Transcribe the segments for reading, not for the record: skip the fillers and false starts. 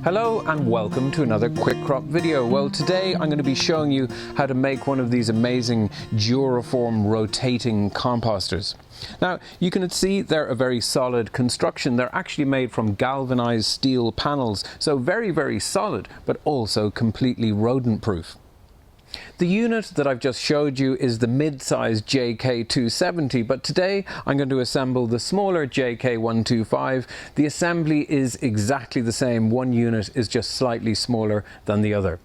Hello and welcome to another Quick Crop video. Well, today I'm going to be showing you how to make one of these amazing Joraform rotating composters. Now, you can see they're a very solid construction. They're actually made from galvanized steel panels, so very, very solid, but also completely rodent proof. The unit that I've just showed you is the mid-size JK270, but today I'm going to assemble the smaller JK125. The assembly is exactly the same. One unit is just slightly smaller than the other.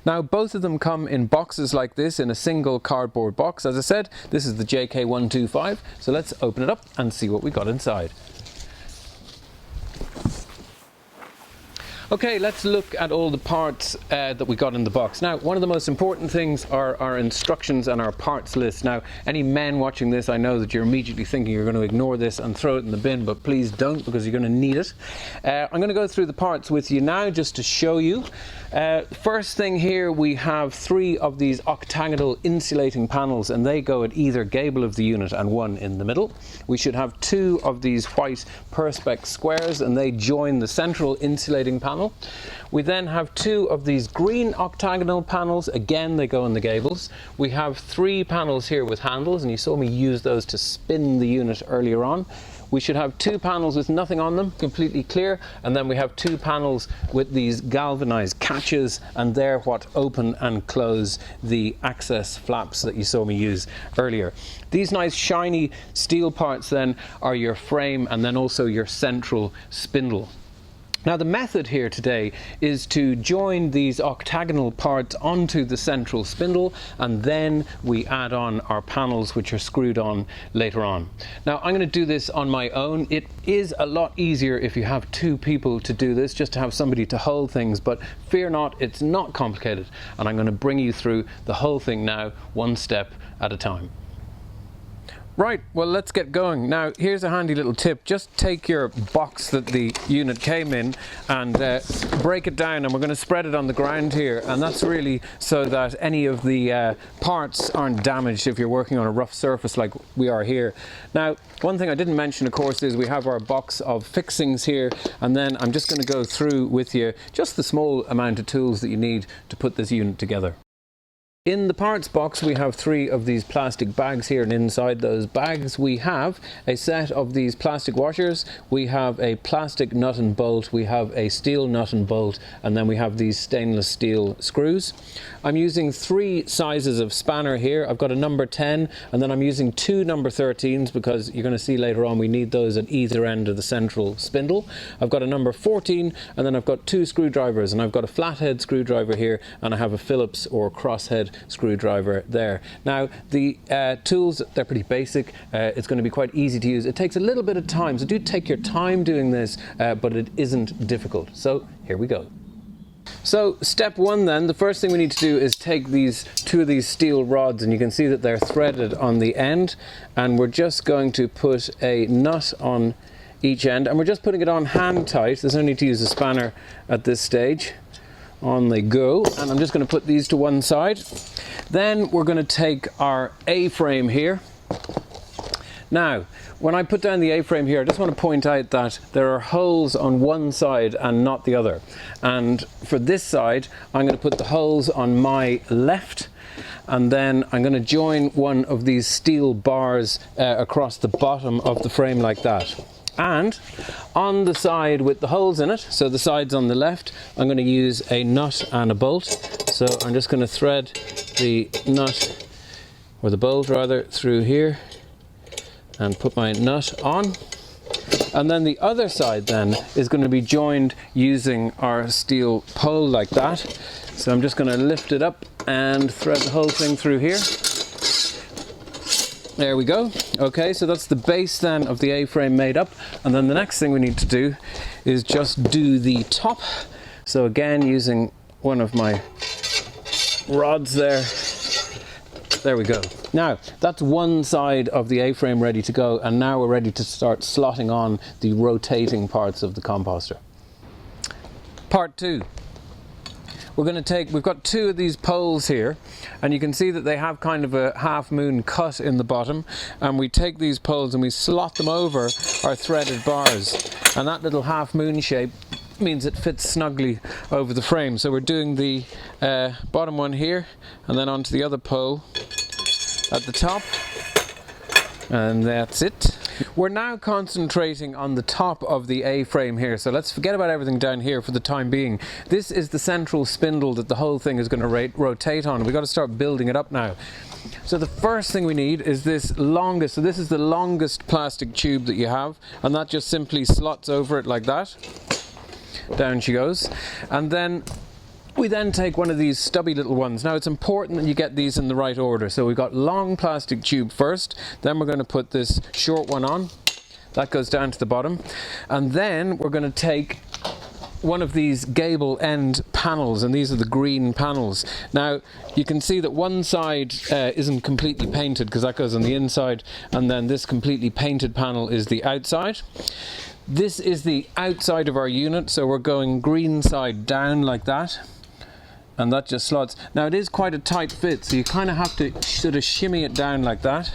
Now, both of them come in boxes like this in a single cardboard box. As I said, this is the JK125, so let's open it up and see what we got inside. Okay, let's look at all the parts that we got in the box. Now, one of the most important things are our instructions and our parts list. Now, any men watching this, I know that you're immediately thinking you're going to ignore this and throw it in the bin, but please don't, because you're going to need it. I'm going to go through the parts with you now just to show you. First thing here, we have 3 of these octagonal insulating panels, and they go at either gable of the unit and one in the middle. We should have 2 of these white perspex squares, and they join the central insulating panel. We then have 2 of these green octagonal panels. Again, they go in the gables. We have 3 panels here with handles, and you saw me use those to spin the unit earlier on. We should have 2 panels with nothing on them, completely clear, and then we have 2 panels with these galvanized catches, and they're what open and close the access flaps that you saw me use earlier. These nice shiny steel parts then are your frame and then also your central spindle. Now, the method here today is to join these octagonal parts onto the central spindle, and then we add on our panels, which are screwed on later on. Now, I'm going to do this on my own. It is a lot easier if you have 2 people to do this, just to have somebody to hold things, but fear not, it's not complicated, and I'm going to bring you through the whole thing now, one step at a time. Right, well, let's get going. Now, here's a handy little tip. Just take your box that the unit came in and break it down, and we're going to spread it on the ground here, and that's really so that any of the parts aren't damaged if you're working on a rough surface like we are here. Now, one thing I didn't mention, of course, is we have our box of fixings here, and then I'm just going to go through with you just the small amount of tools that you need to put this unit together. In the parts box, we have 3 of these plastic bags here, and inside those bags we have a set of these plastic washers, we have a plastic nut and bolt, we have a steel nut and bolt, and then we have these stainless steel screws. I'm using 3 sizes of spanner here. I've got a number 10, and then I'm using 2 number 13s because you're going to see later on we need those at either end of the central spindle. I've got a number 14, and then I've got 2 screwdrivers, and I've got a flathead screwdriver here, and I have a Phillips or crosshead screwdriver there. Now, the tools, they're pretty basic. It's going to be quite easy to use. It takes a little bit of time, so do take your time doing this, but it isn't difficult. So here we go. So step 1 then, the first thing we need to do is take these 2 of these steel rods, and you can see that they're threaded on the end, and we're just going to put a nut on each end, and we're just putting it on hand tight. There's no need to use a spanner at this stage. On they go, and I'm just going to put these to one side. Then we're going to take our A-frame here. Now, when I put down the A-frame here, I just want to point out that there are holes on one side and not the other. And for this side, I'm going to put the holes on my left, and then I'm going to join one of these steel bars across the bottom of the frame like that. And on the side with the holes in it, so the sides on the left, I'm going to use a nut and a bolt. So I'm just going to thread the nut, or the bolt rather, through here and put my nut on. And then the other side then is going to be joined using our steel pole like that. So I'm just going to lift it up and thread the whole thing through here. There we go. Okay, so that's the base then of the A-frame made up, and then the next thing we need to do is just do the top. So again, using one of my rods there we go. Now, that's one side of the A-frame ready to go, and now we're ready to start slotting on the rotating parts of the composter. Part 2. We've got 2 of these poles here, and you can see that they have kind of a half moon cut in the bottom, and we take these poles and we slot them over our threaded bars, and that little half moon shape means it fits snugly over the frame. So we're doing the bottom one here and then onto the other pole at the top, and that's it. We're now concentrating on the top of the A-frame here, so let's forget about everything down here for the time being. This is the central spindle that the whole thing is going to rotate on. We've got to start building it up now. So the first thing we need is this longest, so this is the longest plastic tube that you have, and that just simply slots over it like that. Down she goes. And then we then take one of these stubby little ones. Now it's important that you get these in the right order. So we've got long plastic tube first, then we're going to put this short one on. That goes down to the bottom. And then we're going to take one of these gable end panels, and these are the green panels. Now you can see that one side isn't completely painted because that goes on the inside, and then this completely painted panel is the outside. This is the outside of our unit, so we're going green side down like that, and that just slots. Now it is quite a tight fit, so you kind of have to sort of shimmy it down like that.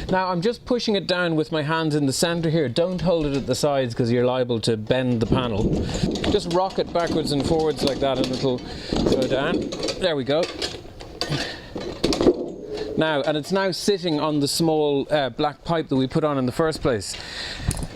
Now I'm just pushing it down with my hands in the center here. Don't hold it at the sides because you're liable to bend the panel. Just rock it backwards and forwards like that and it'll go down. There we go. Now, and it's now sitting on the small black pipe that we put on in the first place.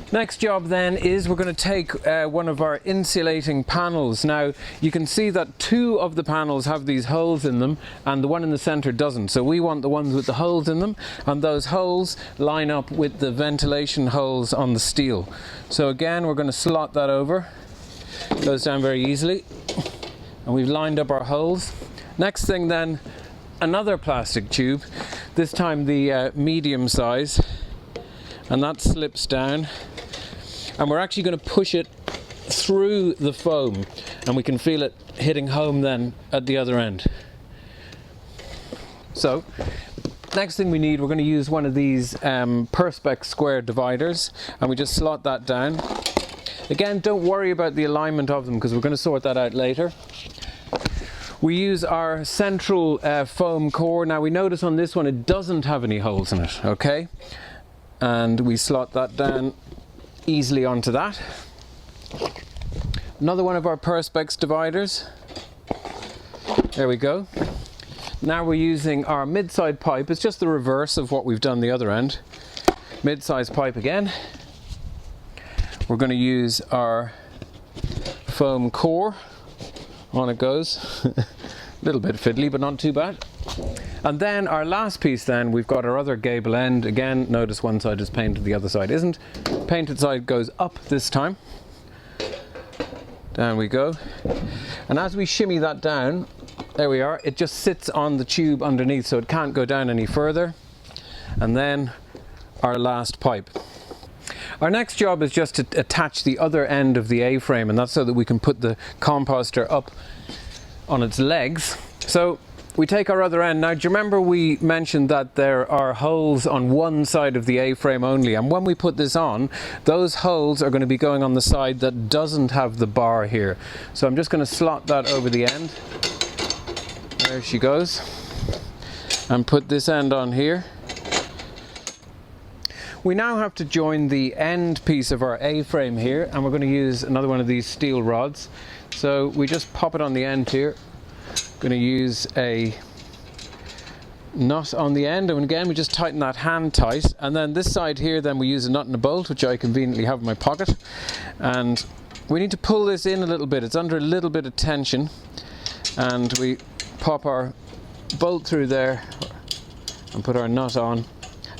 Next job then is we're going to take one of our insulating panels. Now you can see that two of the panels have these holes in them and the one in the center doesn't. So we want the ones with the holes in them, and those holes line up with the ventilation holes on the steel. So again, we're going to slot that over. It goes down very easily, and we've lined up our holes. Next thing then, another plastic tube, this time the medium size, and that slips down. And we're actually going to push it through the foam, and we can feel it hitting home then at the other end. So next thing we need, we're going to use one of these Perspex square dividers, and we just slot that down. Again, don't worry about the alignment of them because we're going to sort that out later. We use our central foam core. Now we notice on this one it doesn't have any holes in it, okay? And we slot that down easily onto that. Another one of our Perspex dividers. There we go. Now we're using our mid-side pipe. It's just the reverse of what we've done the other end. Mid-size pipe again. We're going to use our foam core. On it goes. A little bit fiddly, but not too bad. And then our last piece then, we've got our other gable end. Again, notice one side is painted, the other side isn't. Painted side goes up this time. Down we go. And as we shimmy that down, there we are, it just sits on the tube underneath, so it can't go down any further. And then our last pipe. Our next job is just to attach the other end of the A-frame, and that's so that we can put the composter up on its legs. So we take our other end. Now, do you remember we mentioned that there are holes on one side of the A-frame only, and when we put this on, those holes are going to be going on the side that doesn't have the bar here. So I'm just going to slot that over the end. There she goes. And put this end on here. We now have to join the end piece of our A-frame here, and we're going to use another one of these steel rods. So we just pop it on the end here. Going to use a nut on the end, and again we just tighten that hand tight, and then this side here then we use a nut and a bolt, which I conveniently have in my pocket, and we need to pull this in a little bit. It's under a little bit of tension, and we pop our bolt through there and put our nut on.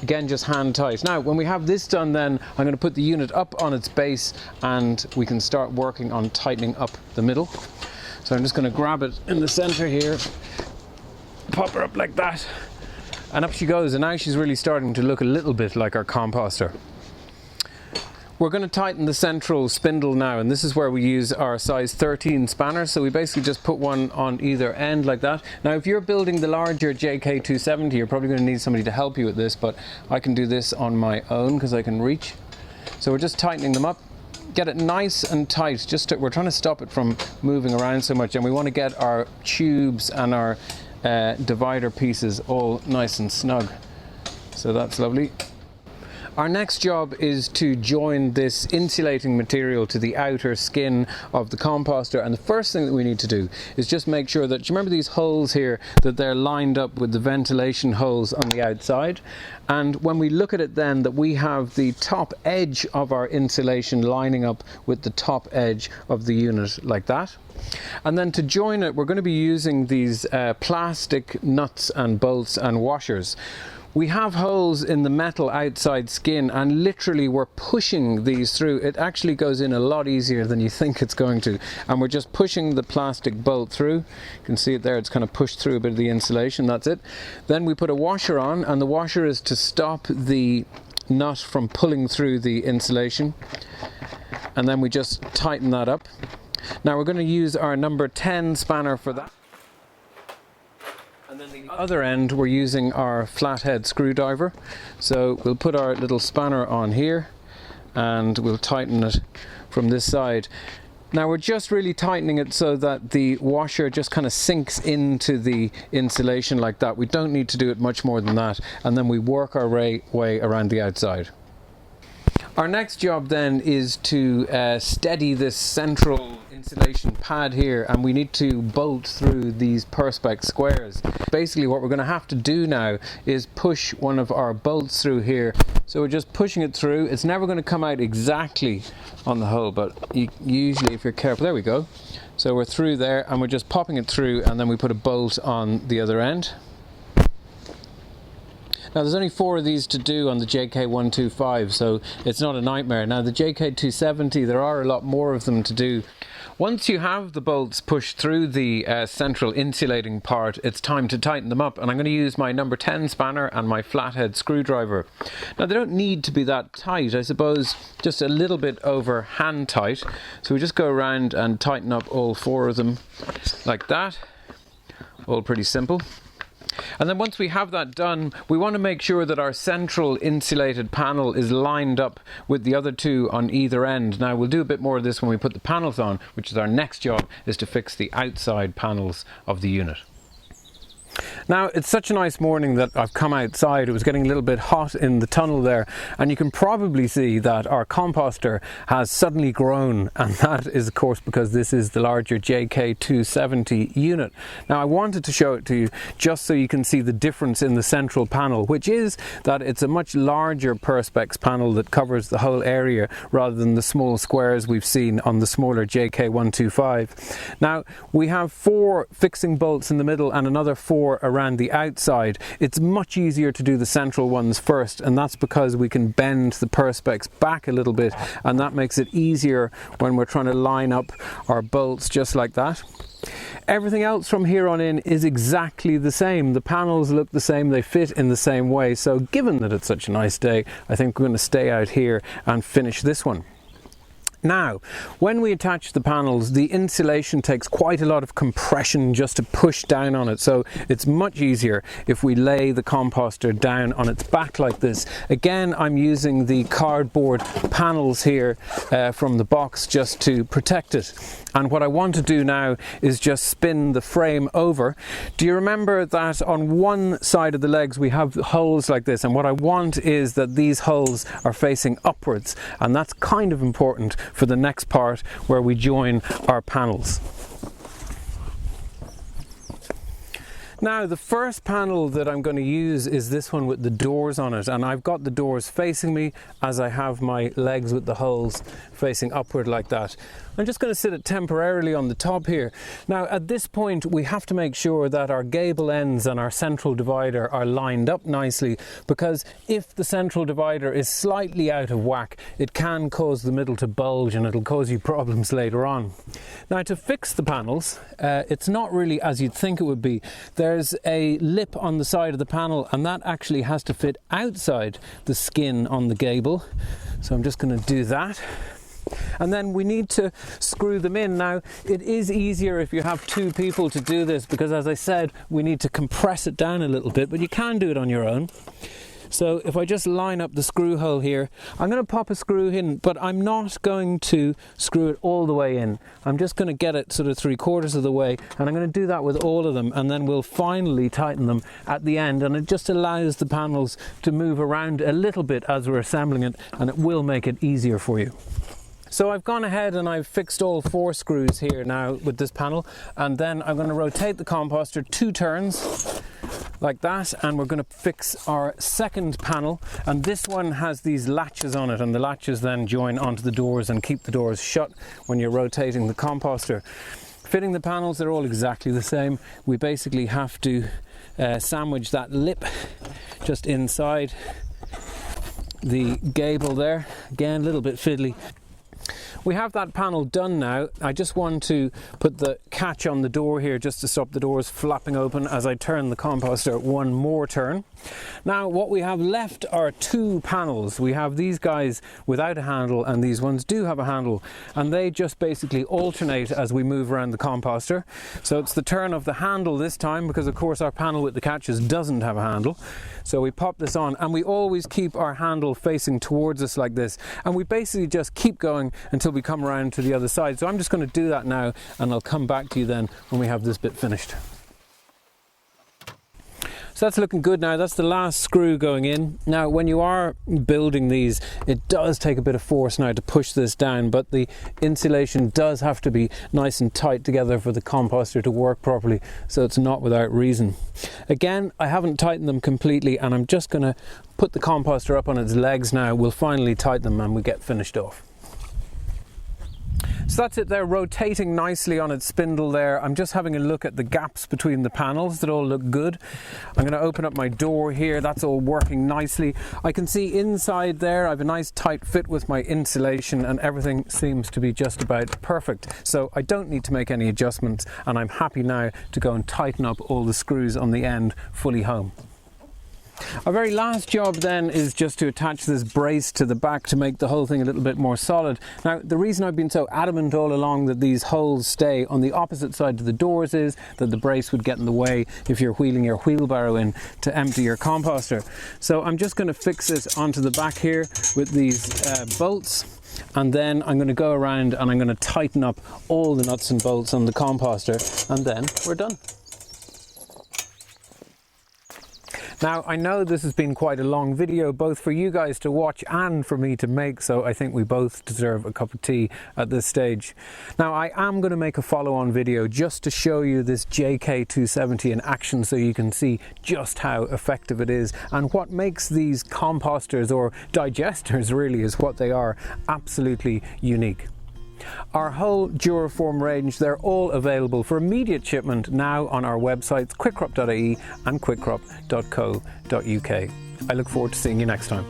Again, just hand tight. Now when we have this done, then I'm going to put the unit up on its base and we can start working on tightening up the middle. So I'm just going to grab it in the center here, pop her up like that, and up she goes. And now she's really starting to look a little bit like our composter. We're going to tighten the central spindle now, and this is where we use our size 13 spanner. So we basically just put one on either end like that. Now if you're building the larger JK270, you're probably going to need somebody to help you with this, but I can do this on my own because I can reach. So we're just tightening them up. Get it nice and tight. We're trying to stop it from moving around so much, and we want to get our tubes and our divider pieces all nice and snug. So that's lovely. Our next job is to join this insulating material to the outer skin of the composter, and the first thing that we need to do is just make sure that, do you remember these holes here, that they're lined up with the ventilation holes on the outside? And when we look at it then, that we have the top edge of our insulation lining up with the top edge of the unit like that. And then to join it, we're going to be using these plastic nuts and bolts and washers. We have holes in the metal outside skin, and literally we're pushing these through. It actually goes in a lot easier than you think it's going to, and we're just pushing the plastic bolt through. You can see it there, it's kind of pushed through a bit of the insulation, that's it. Then we put a washer on, and the washer is to stop the nut from pulling through the insulation, and then we just tighten that up. Now we're going to use our number 10 spanner for that. And then the other end, we're using our flathead screwdriver. So we'll put our little spanner on here and we'll tighten it from this side. Now we're just really tightening it so that the washer just kind of sinks into the insulation like that. We don't need to do it much more than that. And then we work our way around the outside. Our next job then is to steady this central insulation pad here, and we need to bolt through these perspex squares. Basically what we're going to have to do now is push one of our bolts through here. So we're just pushing it through. It's never going to come out exactly on the hole, but usually if you're careful, there we go. So we're through there and we're just popping it through, and then we put a bolt on the other end. Now there's only 4 of these to do on the JK125, so it's not a nightmare. Now the JK270, there are a lot more of them to do. Once you have the bolts pushed through the central insulating part, it's time to tighten them up, and I'm going to use my number 10 spanner and my flathead screwdriver. Now they don't need to be that tight, I suppose just a little bit over hand tight. So we just go around and tighten up all 4 of them like that. All pretty simple. And then once we have that done, we want to make sure that our central insulated panel is lined up with the other 2 on either end. Now we'll do a bit more of this when we put the panels on, which is our next job, is to fix the outside panels of the unit. Now it's such a nice morning that I've come outside. It was getting a little bit hot in the tunnel there, and you can probably see that our composter has suddenly grown, and that is of course because this is the larger JK270 unit. Now I wanted to show it to you just so you can see the difference in the central panel, which is that it's a much larger perspex panel that covers the whole area rather than the small squares we've seen on the smaller JK125. Now we have 4 fixing bolts in the middle and another 4 around the outside. It's much easier to do the central ones first, and that's because we can bend the perspex back a little bit, and that makes it easier when we're trying to line up our bolts just like that. Everything else from here on in is exactly the same. The panels look the same, they fit in the same way. So given that it's such a nice day, I think we're going to stay out here and finish this one. Now, when we attach the panels, the insulation takes quite a lot of compression just to push down on it, so it's much easier if we lay the composter down on its back like this. Again, I'm using the cardboard panels here from the box just to protect it. And what I want to do now is just spin the frame over. Do you remember that on one side of the legs we have holes like this, and what I want is that these holes are facing upwards, and that's kind of important for the next part where we join our panels. Now the first panel that I'm going to use is this one with the doors on it, and I've got the doors facing me as I have my legs with the holes facing upward like that. I'm just going to sit it temporarily on the top here. Now at this point we have to make sure that our gable ends and our central divider are lined up nicely, because if the central divider is slightly out of whack, it can cause the middle to bulge and it'll cause you problems later on. Now to fix the panels, it's not really as you'd think it would be. There's a lip on the side of the panel, and that actually has to fit outside the skin on the gable. So I'm just going to do that. And then we need to screw them in. Now it is easier if you have 2 people to do this, because as I said, we need to compress it down a little bit, but you can do it on your own. So if I just line up the screw hole here, I'm going to pop a screw in, but I'm not going to screw it all the way in. I'm just going to get it sort of 3/4 of the way, and I'm going to do that with all of them, and then we'll finally tighten them at the end, and it just allows the panels to move around a little bit as we're assembling it, and it will make it easier for you. So I've gone ahead and I've fixed all 4 screws here now with this panel, and then I'm going to rotate the composter 2 turns like that, and we're going to fix our second panel, and this one has these latches on it, and the latches then join onto the doors and keep the doors shut when you're rotating the composter. Fitting the panels, they're all exactly the same. We basically have to sandwich that lip just inside the gable there. Again, a little bit fiddly. We have that panel done now. I just want to put the catch on the door here just to stop the doors flapping open as I turn the composter one more turn. Now what we have left are 2 panels. We have these guys without a handle, and these ones do have a handle, and they just basically alternate as we move around the composter. So it's the turn of the handle this time, because of course our panel with the catches doesn't have a handle. So we pop this on, and we always keep our handle facing towards us like this, and we basically just keep going until we come around to the other side. So I'm just going to do that now, and I'll come back to you then when we have this bit finished. So that's looking good now. That's the last screw going in. Now when you are building these, it does take a bit of force now to push this down, but the insulation does have to be nice and tight together for the composter to work properly, so it's not without reason. Again, I haven't tightened them completely, and I'm just going to put the composter up on its legs now. We'll finally tighten them and we get finished off. So that's it, they're rotating nicely on its spindle there. I'm just having a look at the gaps between the panels that all look good. I'm going to open up my door here, that's all working nicely. I can see inside there I have a nice tight fit with my insulation, and everything seems to be just about perfect. So I don't need to make any adjustments, and I'm happy now to go and tighten up all the screws on the end fully home. Our very last job then is just to attach this brace to the back to make the whole thing a little bit more solid. Now the reason I've been so adamant all along that these holes stay on the opposite side to the doors is that the brace would get in the way if you're wheeling your wheelbarrow in to empty your composter. So I'm just going to fix this onto the back here with these bolts, and then I'm going to go around and I'm going to tighten up all the nuts and bolts on the composter, and then we're done. Now I know this has been quite a long video, both for you guys to watch and for me to make, so I think we both deserve a cup of tea at this stage. Now I am going to make a follow-on video just to show you this JK270 in action, so you can see just how effective it is, and what makes these composters, or digesters really is what they are, absolutely unique. Our whole Joraform range, they're all available for immediate shipment now on our websites quickcrop.ie and quickcrop.co.uk. I look forward to seeing you next time.